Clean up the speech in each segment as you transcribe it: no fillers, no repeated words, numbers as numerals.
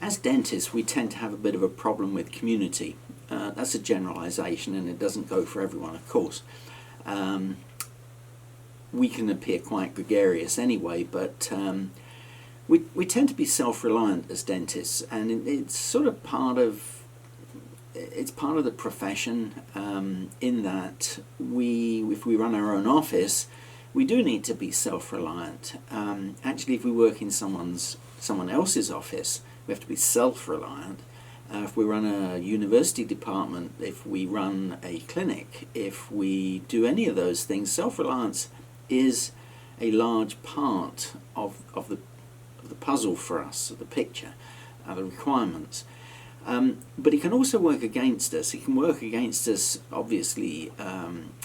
As dentists, we tend to have a bit of a problem with community. That's a generalization, and it doesn't go for everyone, of course. We can appear quite gregarious anyway, but we tend to be self-reliant as dentists, and it's sort of part of the profession, in that if we run our own office, we do need to be self-reliant. Actually, if we work in someone else's office, we have to be self-reliant. If we run a university department, if we run a clinic, if we do any of those things, self-reliance is a large part of the puzzle for us, the picture, the requirements. But it can also work against us. It can work against us, obviously,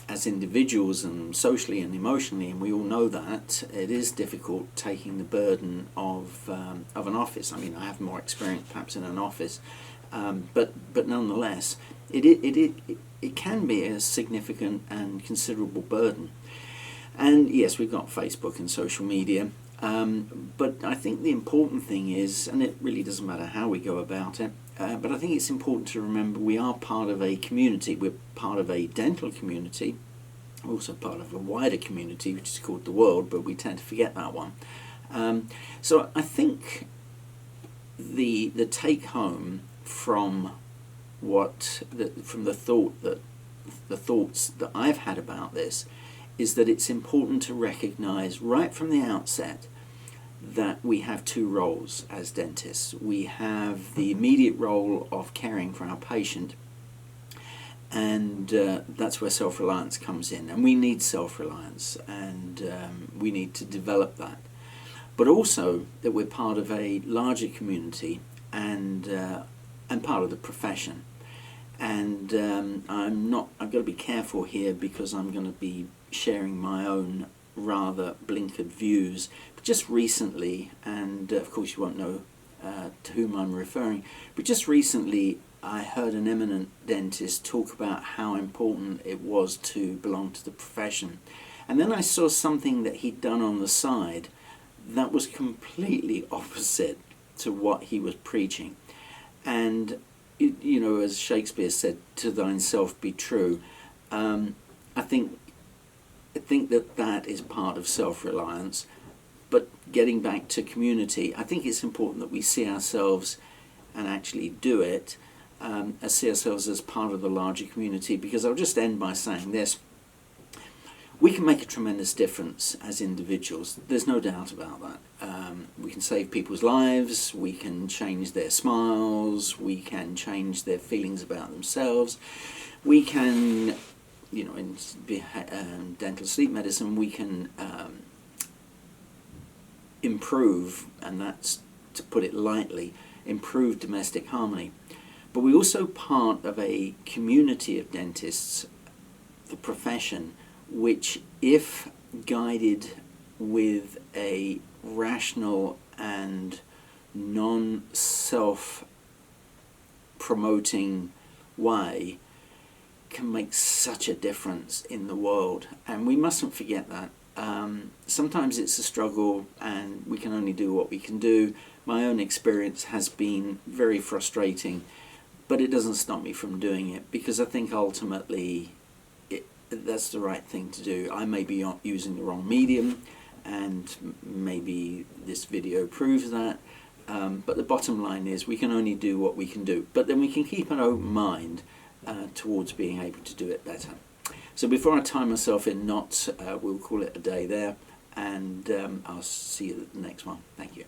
as individuals and socially and emotionally, and we all know that. It is difficult taking the burden of an office. I mean, I have more experience perhaps in an office, but nonetheless, it can be a significant and considerable burden. And yes, we've got Facebook and social media, but I think the important thing is, and it really doesn't matter how we go about it, but I think it's important to remember we are part of a community. We're part of a dental community. We're also part of a wider community, which is called the world, but we tend to forget that one. So I think the take home from the thoughts that I've had about this is that it's important to recognize right from the outset that we have two roles as dentists. We have the immediate role of caring for our patient, and that's where self-reliance comes in, and we need self-reliance, and we need to develop that. But also that we're part of a larger community and part of the profession. And I've got to be careful here, because I'm going to be sharing my own rather blinkered views. But just recently, and of course you won't know to whom I'm referring, but just recently I heard an eminent dentist talk about how important it was to belong to the profession. And then I saw something that he'd done on the side that was completely opposite to what he was preaching. And you know, as Shakespeare said, "To thine self be true." I think that is part of self-reliance. But getting back to community, I think it's important that we see ourselves, and actually do it, see ourselves as part of the larger community. Because I'll just end by saying this: we can make a tremendous difference as individuals. There's no doubt about that. We can save people's lives, we can change their smiles, we can change their feelings about themselves. We can, you know, in dental sleep medicine, we can improve, and that's, to put it lightly, improve domestic harmony. But we're also part of a community of dentists, the profession, which, if guided with a rational and non-self-promoting way, can make such a difference in the world. And we mustn't forget that. Sometimes it's a struggle, and we can only do what we can do. My own experience has been very frustrating, but it doesn't stop me from doing it, because I think ultimately that's the right thing to do. I may be using the wrong medium, and maybe this video proves that, but the bottom line is we can only do what we can do. But then we can keep an open mind towards being able to do it better. So before I tie myself in knots, we'll call it a day there, and I'll see you at the next one. Thank you.